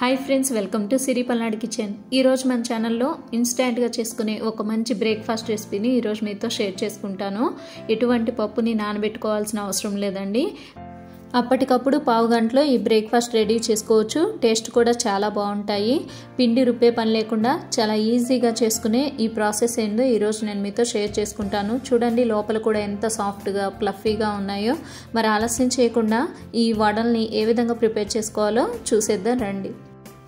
Hi friends, welcome to Siri Palnadu kitchen. ఈరోజు మన ఛానల్లో ఇన్స్టాంట్గా చేసుకునే ఒక మంచి బ్రేక్ఫాస్ట్ రెసిపీని ఈరోజు మీతో షేర్ చేసుకుంటాను. ఎటువంటి పప్పుని నానబెట్టుకోవాల్సిన అవసరం లేదండి. అప్పటికప్పుడు పావు గంటలో ఈ బ్రేక్ఫాస్ట్ రెడీ చేసుకోవచ్చు. టేస్ట్ కూడా చాలా బాగుంటాయి. పిండి రుబ్బే పని లేకుండా చాలా ఈజీగా చేసుకునే ఈ ప్రాసెస్ ఏందో ఈరోజు నేను మీతో షేర్ చేసుకుంటాను. చూడండి, లోపల కూడా ఎంత సాఫ్ట్గా ఫ్లఫీగా ఉన్నాయో. మరి ఆలస్యం చేయకుండా ఈ వడల్ని ఏ విధంగా ప్రిపేర్ చేసుకోవాలో చూసేద్దాం రండి.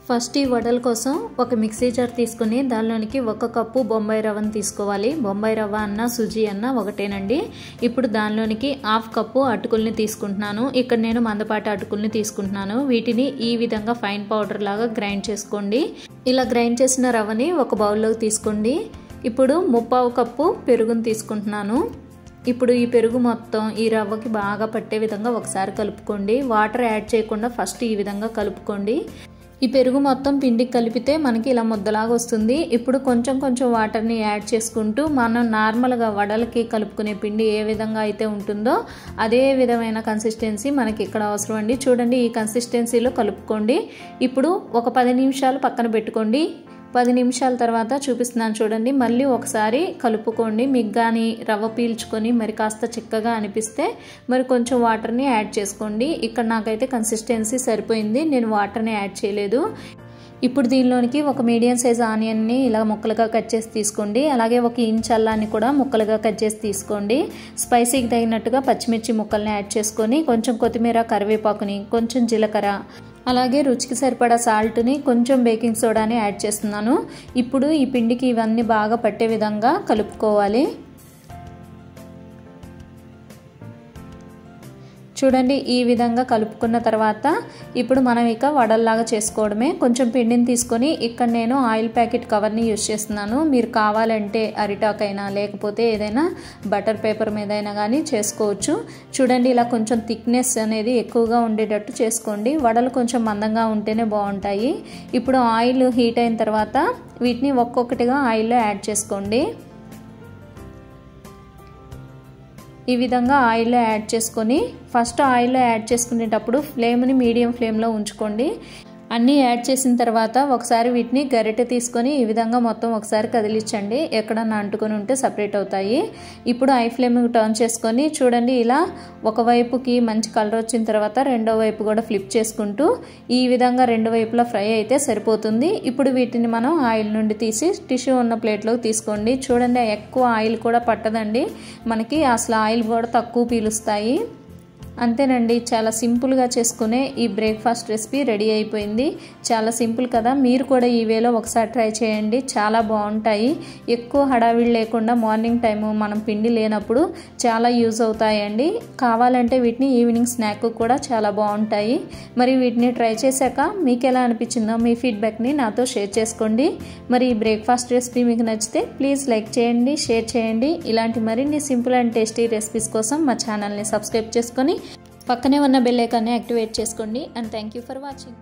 ఫస్ట్ ఈ వడల కోసం ఒక మిక్సీ జార్ తీసుకుని దానిలోనికి 1 కప్పు బొంబాయి రవ్వను తీసుకోవాలి. బొంబాయి రవ్వ అన్న సుజీ అన్న ఒకటేనండి. ఇప్పుడు దానిలోనికి 1/2 కప్పు అటుకుల్ని తీసుకుంటున్నాను. ఇక్కడ నేను మందపాటి అటుకుల్ని తీసుకుంటున్నాను. వీటిని ఈ విధంగా ఫైన్ పౌడర్ లాగా గ్రైండ్ చేసుకోండి. ఇలా గ్రైండ్ చేసిన రవ్వని ఒక బౌల్లోకి తీసుకోండి. ఇప్పుడు 1/4 కప్పు పెరుగుని తీసుకుంటున్నాను. ఇప్పుడు ఈ పెరుగు మొత్తం ఈ రవ్వకి బాగా పట్టే విధంగా ఒకసారి కలుపుకోండి. వాటర్ యాడ్ చేయకుండా ఫస్ట్ ఈ విధంగా కలుపుకోండి. ఈ పెరుగు మొత్తం పిండికి కలిపితే మనకి ఇలా ముద్దలాగా వస్తుంది. ఇప్పుడు కొంచెం కొంచెం వాటర్ని యాడ్ చేసుకుంటూ మనం నార్మల్గా వడలకి కలుపుకునే పిండి ఏ విధంగా అయితే ఉంటుందో అదే విధమైన కన్సిస్టెన్సీ మనకి ఇక్కడ అవసరం అండి. చూడండి, ఈ కన్సిస్టెన్సీలో కలుపుకోండి. ఇప్పుడు ఒక 10 నిమిషాలు పక్కన పెట్టుకోండి. 10 నిమిషాల తర్వాత చూపిస్తున్నాను చూడండి. మళ్ళీ ఒకసారి కలుపుకోండి. మీకు కానీ రవ్వ పీల్చుకొని మరి కాస్త చిక్కగా అనిపిస్తే మరి కొంచెం వాటర్ని యాడ్ చేసుకోండి. ఇక్కడ నాకైతే కన్సిస్టెన్సీ సరిపోయింది, నేను వాటర్ని యాడ్ చేయలేదు. ఇప్పుడు దీనిలోనికి ఒక మీడియం సైజ్ ఆనియన్ని ఇలా ముక్కలుగా కట్ చేసి తీసుకోండి. అలాగే 1 ఇంచ్ అల్లాన్ని కూడా ముక్కలుగా కట్ చేసి తీసుకోండి. స్పైసీకి తగినట్టుగా పచ్చిమిర్చి ముక్కల్ని యాడ్ చేసుకొని కొంచెం కొత్తిమీర, కరివేపాకుని, కొంచెం జీలకర్ర, అలాగే రుచికి సరిపడా సాల్ట్ని, కొంచెం బేకింగ్ సోడాని యాడ్ చేస్తున్నాను. ఇప్పుడు ఈ పిండికి ఇవన్నీ బాగా పట్టే విధంగా కలుపుకోవాలి. చూడండి, ఈ విధంగా కలుపుకున్న తర్వాత ఇప్పుడు మనం ఇక వడల్లాగా చేసుకోవడమే. కొంచెం పిండిని తీసుకొని ఇక్కడ నేను ఆయిల్ ప్యాకెట్ కవర్ని యూజ్ చేస్తున్నాను. మీరు కావాలంటే అరిటాకైనా లేకపోతే ఏదైనా బటర్ పేపర్ మీద అయినా కానీ చేసుకోవచ్చు. చూడండి, ఇలా కొంచెం థిక్నెస్ అనేది ఎక్కువగా ఉండేటట్టు చేసుకోండి. వడలు కొంచెం మందంగా ఉంటేనే బాగుంటాయి. ఇప్పుడు ఆయిల్ హీట్ అయిన తర్వాత వీటిని ఒక్కొక్కటిగా ఆయిల్లో యాడ్ చేసుకోండి. ఈ విధంగా ఆయిల్లో యాడ్ చేసుకొని ఫస్ట్ ఆయిల్లో యాడ్ చేసుకునేటప్పుడు ఫ్లేమ్ని మీడియం ఫ్లేమ్లో ఉంచుకోండి. అన్నీ యాడ్ చేసిన తర్వాత ఒకసారి వీటిని గరిటె తీసుకొని ఈ విధంగా మొత్తం ఒకసారి కదిలించండి. ఎక్కడన్నా అంటుకొని ఉంటే సపరేట్ అవుతాయి. ఇప్పుడు ఐ ఫ్లేమ్ టర్న్ చేసుకొని చూడండి, ఇలా ఒకవైపుకి మంచి కలర్ వచ్చిన తర్వాత రెండో వైపు కూడా ఫ్లిప్ చేసుకుంటూ ఈ విధంగా 2 వైపులా ఫ్రై అయితే సరిపోతుంది. ఇప్పుడు వీటిని మనం ఆయిల్ నుండి తీసి టిష్యూ ఉన్న ప్లేట్లోకి తీసుకోండి. చూడండి, ఎక్కువ ఆయిల్ కూడా పట్టదండి మనకి, అసలు ఆయిల్ కూడా తక్కువ పీలుస్తాయి. అంతేనండి, చాలా సింపుల్గా చేసుకునే ఈ బ్రేక్ఫాస్ట్ రెసిపీ రెడీ అయిపోయింది. చాలా సింపుల్ కదా, మీరు కూడా ఈ వేలో ఒకసారి ట్రై చేయండి. చాలా బాగుంటాయి. ఎక్కువ హడావిడి లేకుండా మార్నింగ్ టైము మనం పిండి లేనప్పుడు చాలా యూజ్ అవుతాయండి. కావాలంటే వీటిని ఈవినింగ్ స్నాక్ కూడా చాలా బాగుంటాయి. మరి వీటిని ట్రై చేశాక మీకు ఎలా అనిపించిందో మీ ఫీడ్బ్యాక్ని నాతో షేర్ చేసుకోండి. మరి ఈ బ్రేక్ఫాస్ట్ రెసిపీ మీకు నచ్చితే ప్లీజ్ లైక్ చేయండి, షేర్ చేయండి. ఇలాంటి మరిన్ని సింపుల్ అండ్ టేస్టీ రెసిపీస్ కోసం మా ఛానల్ని సబ్స్క్రైబ్ చేసుకొని పక్కనే ఉన్న బెల్ ఐకాన్ని యాక్టివేట్ చేసుకోండి. And thank you for watching.